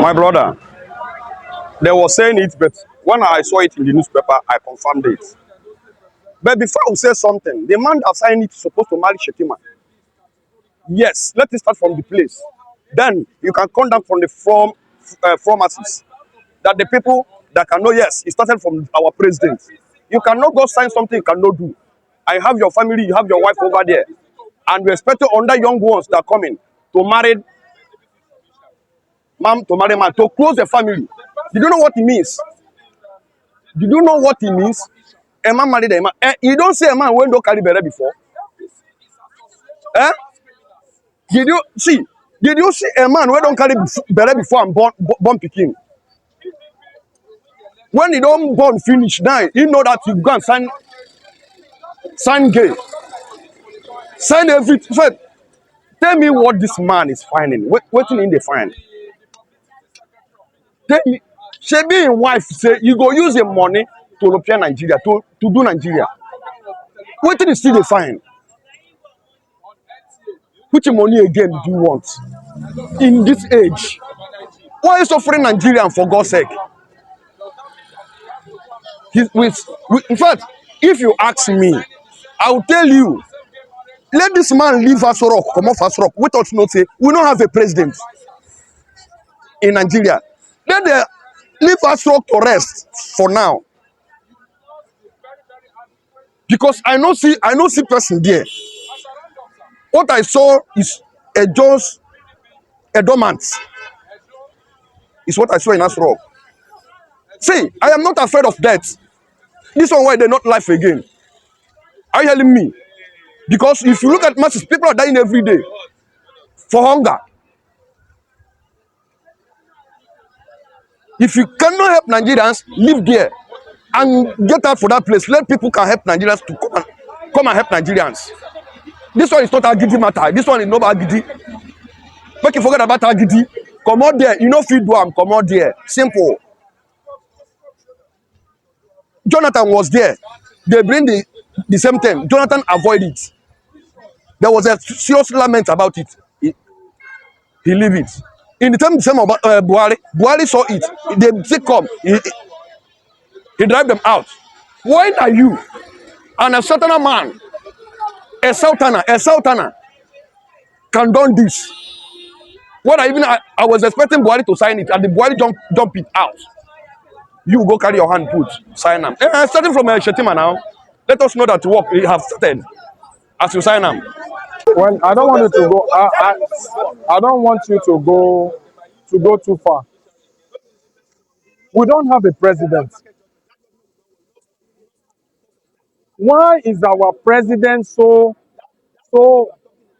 My brother, they were saying it, but when I saw it in the newspaper, I confirmed it. But before I say something, the man that signed it is supposed to marry Shetima. Yes, let it start from the place. Then you can come down from the pharmacies. That the people that can know, yes, it started from our president. You cannot go sign something you cannot do. I have your family, you have your wife over there. And we expect other young ones that are coming to marry mom, to marry man, to close the family. You don't know what it means. Did you know what it means? A man married a man. You don't say a man when don't carry belle before. Eh? Did you see? Did you see a man when don't carry belle before and born pikin? When you don't born finish, now you know that you go and sign gay, sign everything. So, tell me what this man is finding. What in the find? Tell me. Shebi him wife say you go use the money to repair Nigeria, to do Nigeria. What did you still dey find? Which money again do you want in this age? Why are you suffering Nigerian for God's sake? In fact, if you ask me, I will tell you, let this man leave Asorok, come off Asorok. We thought not say we don't have a president in Nigeria. Let the leave Asorok to rest for now. Because I no see person there. What I saw is a dormant. Is what I saw in Asorok. See, I am not afraid of death. This one why they're not life again. Are you hearing me? Because if you look at masses, people are dying every day for hunger. If you cannot help Nigerians, live there and get out for that place. Let people can help Nigerians to come and help Nigerians. This one is not Agidi matter. This one is not Agidi. Make you forget about Agidi. Come out there. You know feed one. Come out there. Simple. Jonathan was there. They bring the same thing. Jonathan avoided it. There was a serious lament about it. He leave it. In the time about Buhari saw it. They say come. He drive them out. Why are you and a certain man, a sultana can do this? What I was expecting Buhari to sign it, and the Buhari dump it out. You go carry your hand, sign them. Starting from Shetima now, let us know that work have started as you sign them. Well, I don't want you to go. I don't want you to go too far. We don't have a president. Why is our president so?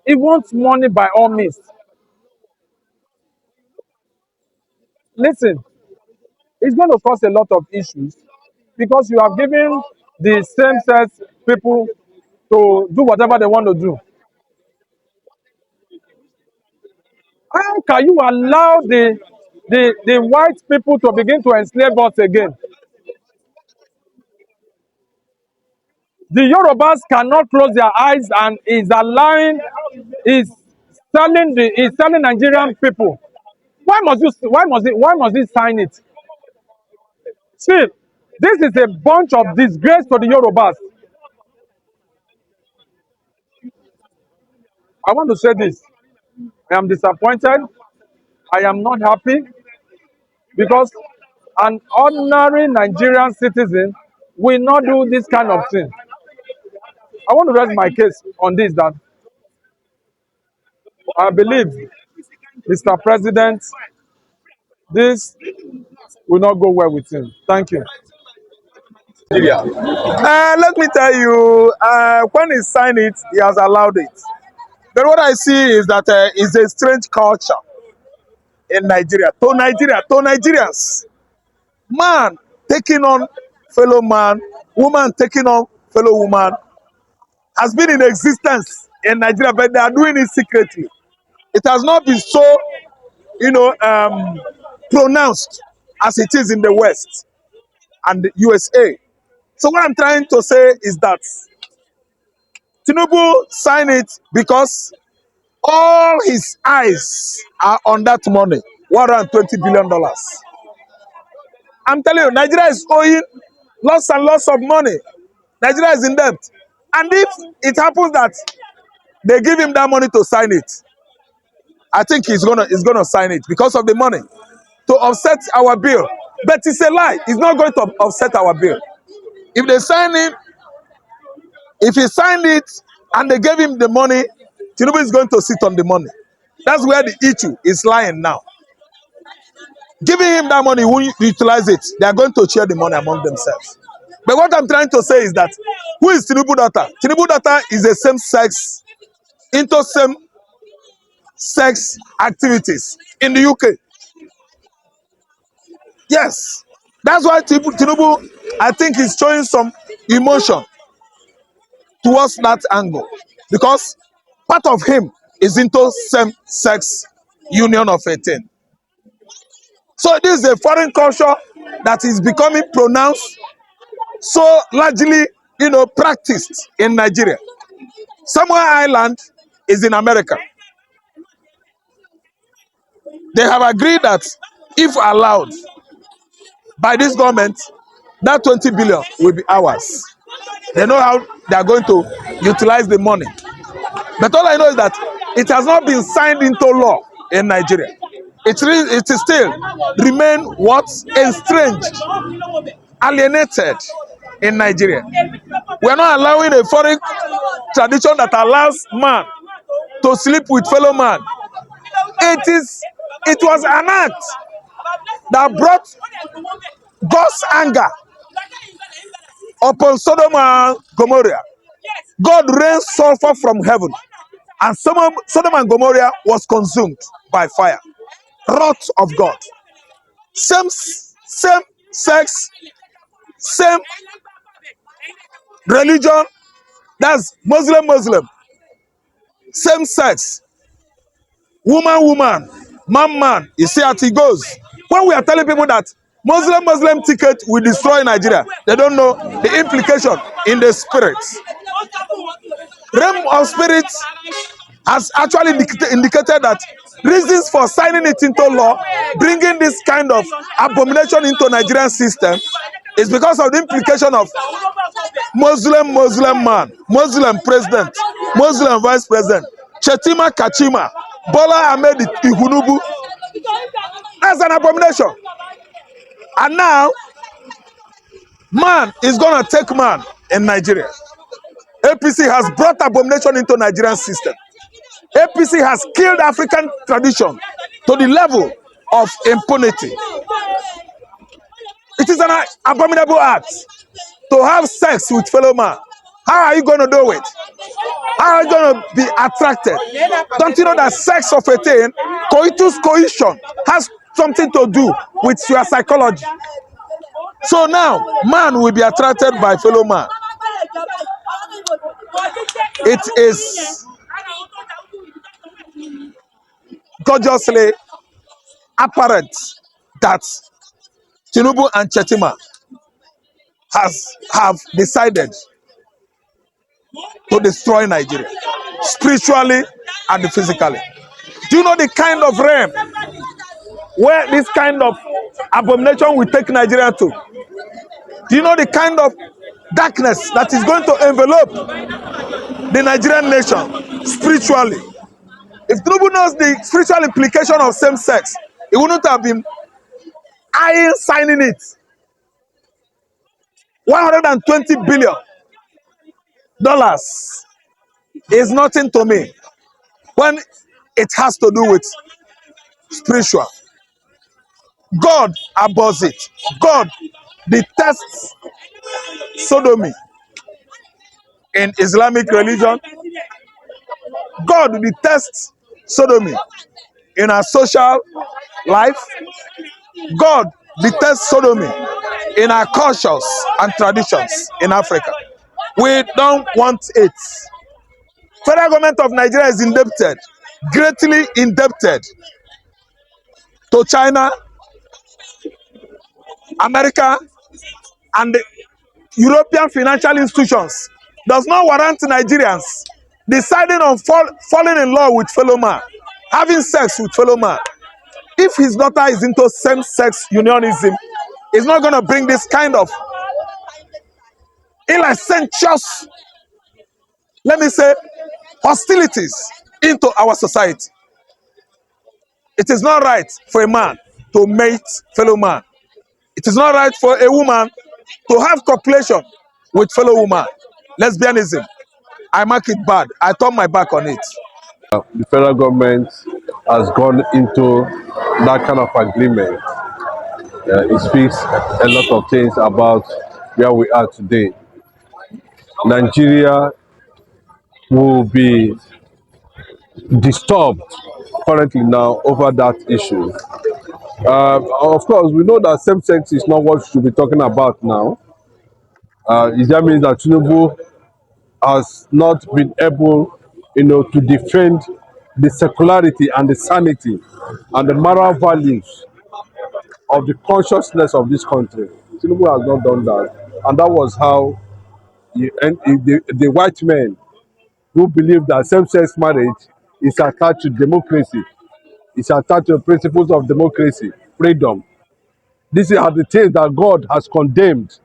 He wants money by all means. Listen, it's going to cause a lot of issues because you have given the same-sex people to do whatever they want to do. How can you allow the white people to begin to enslave us again? The Yorubas cannot close their eyes and is selling Nigerian people. Why must he sign it? See, this is a bunch of disgrace to the Yorubas. I want to say this. I am disappointed. I am not happy because an ordinary Nigerian citizen will not do this kind of thing. I want to rest my case on this, that I believe, Mr. President, this will not go well with him. Thank you. Let me tell you, when he signed it, he has allowed it. But what I see is that it's a strange culture in Nigeria, to Nigerians. Man taking on fellow man, woman taking on fellow woman has been in existence in Nigeria, but they are doing it secretly. It has not been so, pronounced as it is in the West and the USA. So what I'm trying to say is that TINUBU signed it because all his eyes are on that money. $120 billion. I'm telling you, Nigeria is owing lots and lots of money. Nigeria is in debt. And if it happens that they give him that money to sign it, I think he's gonna sign it because of the money to offset our bill. But it's a lie. It's not going to offset our bill. If they sign it, if he signed it and they gave him the money, TINUBU is going to sit on the money. That's where the issue is lying now. Giving him that money, he won't utilize it. They are going to share the money among themselves. But what I'm trying to say is that, who is TINUBU daughter? TINUBU daughter is a same-sex, into same-sex activities in the UK. Yes. That's why TINUBU, I think, is showing some emotion towards that angle. Because part of him is into same-sex union of a thing. So this is a foreign culture that is becoming pronounced, so largely, practiced in Nigeria. Samoa Island is in America. They have agreed that if allowed by this government, that 20 billion will be ours. They know how they are going to utilize the money. But all I know is that it has not been signed into law in Nigeria. It is still remain what? Estranged, alienated in Nigeria. We are not allowing a foreign tradition that allows man to sleep with fellow man. It was an act that brought God's anger upon Sodom and Gomorrah. God rained sulfur from heaven, and Sodom and Gomorrah was consumed by fire. Wrath of God. Same sex, same religion, that's Muslim, same sex, woman, man. You see how it goes. When we are telling people that Muslim ticket will destroy Nigeria, they don't know the implication in the spirit. Realm of spirit has actually indicated that reasons for signing it into law, bringing this kind of abomination into Nigerian system, is because of the implication of Muslim man, Muslim president, Muslim vice president, Chetima Kachima, Bola Ahmed Tinubu. That's an abomination. And now, man is going to take man in Nigeria. APC has brought abomination into Nigerian system. APC has killed African tradition to the level of impunity. It is an abominable act to have sex with fellow man. How are you going to do it? How are you going to be attracted? Don't you know that sex of a thing, coition, has something to do with your psychology? So now, man will be attracted by fellow man. It is gorgeously apparent that TINUBU and Chetima have decided to destroy Nigeria, spiritually and physically. Do you know the kind of realm where this kind of abomination will take Nigeria to? Do you know the kind of darkness that is going to envelop the Nigerian nation spiritually? If TINUBU knows the spiritual implication of same sex, he wouldn't have been signing it. $120 billion is nothing to me when it has to do with spiritual. God abhors it. God detests sodomy in Islamic religion. God detests sodomy in our social life. God detests sodomy in our cultures and traditions in Africa. We don't want it. Federal government of Nigeria is indebted, greatly indebted to China, America, and the European financial institutions. Does not warrant Nigerians deciding on falling in love with fellow man, having sex with fellow man. if his daughter is into same-sex unionism, it's not going to bring this kind of licentious, let me say, hostilities into our society. It is not right for a man to mate fellow man. It is not right for a woman to have copulation with fellow woman. Lesbianism, I mark it bad. I turn my back on it. The federal government has gone into that kind of agreement. It speaks a lot of things about where we are today. Nigeria will be disturbed currently now over that issue. Of course, we know that same sex is not what we should be talking about now. That means that TINUBU has not been able, to defend the secularity and the sanity and the moral values of the consciousness of this country. TINUBU has not done that, and that was how the white men who believe that same-sex marriage is attached to democracy, is attached to the principles of democracy, freedom. These are the things that God has condemned,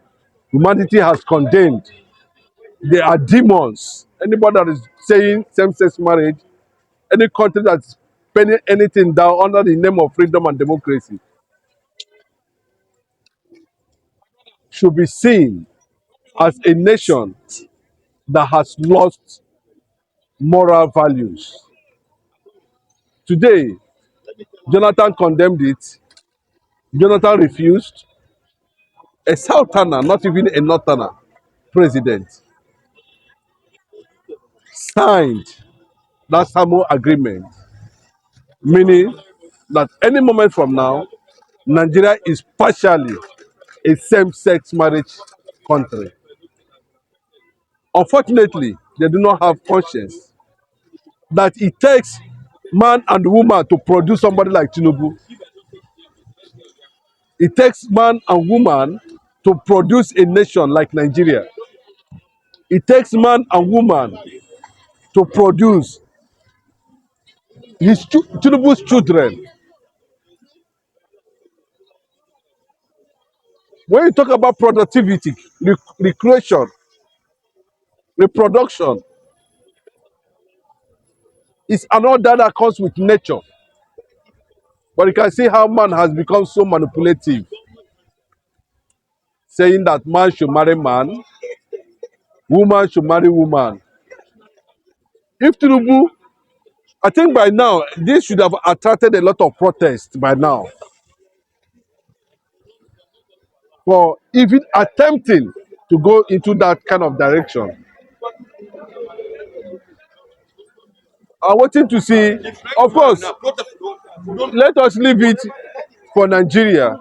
humanity has condemned. They are demons. Anybody that is saying same-sex marriage, any country that's penning anything down under the name of freedom and democracy should be seen as a nation that has lost moral values. Today, Jonathan condemned it. Jonathan refused. A Southerner, not even a Northerner, president, signed that Samoa agreement, meaning that any moment from now, Nigeria is partially a same-sex marriage country. Unfortunately, they do not have conscience that it takes man and woman to produce somebody like TINUBU. It takes man and woman to produce a nation like Nigeria. It takes man and woman to produce TINUBU's children. When you talk about productivity, recreation, reproduction, it's an order that comes with nature. But you can see how man has become so manipulative, saying that man should marry man, woman should marry woman. If TINUBU, I think by now, this should have attracted a lot of protest by now for even attempting to go into that kind of direction. I'm waiting to see. Of course, let us leave it for Nigeria.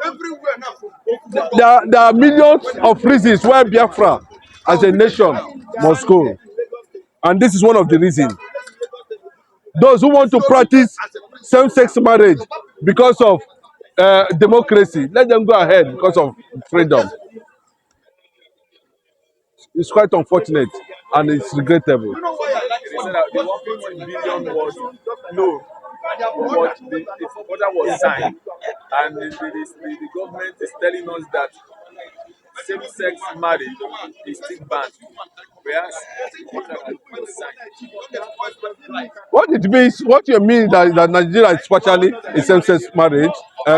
There are millions of reasons why Biafra as a nation must go. And this is one of the reasons. Those who want to practice same-sex marriage because of democracy, let them go ahead because of freedom. It's quite unfortunate and it's regrettable. You know why I like to say that the 150 billion was no, but the order was signed, and the government is telling us that same-sex marriage is still banned, whereas the order was signed. What it means, what you mean that Nigeria is partially a same-sex marriage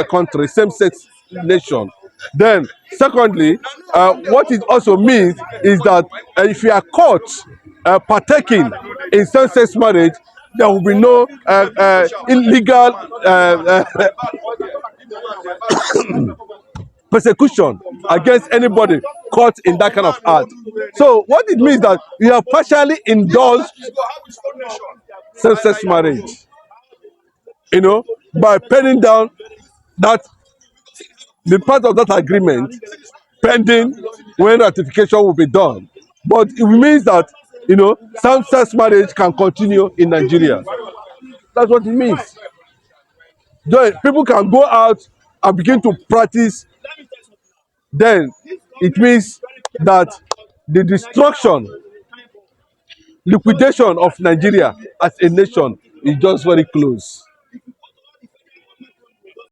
country, same-sex nation. Then, secondly, what it also means is that if you are caught partaking in same-sex marriage, there will be no illegal persecution against anybody caught in that kind of act. So what it means that you have partially endorsed same-sex marriage, by penning down that the part of that agreement pending when ratification will be done. But it means that same-sex marriage can continue in Nigeria. That's what it means. People can go out and begin to practice. Then it means that the destruction, liquidation of Nigeria as a nation is just very close.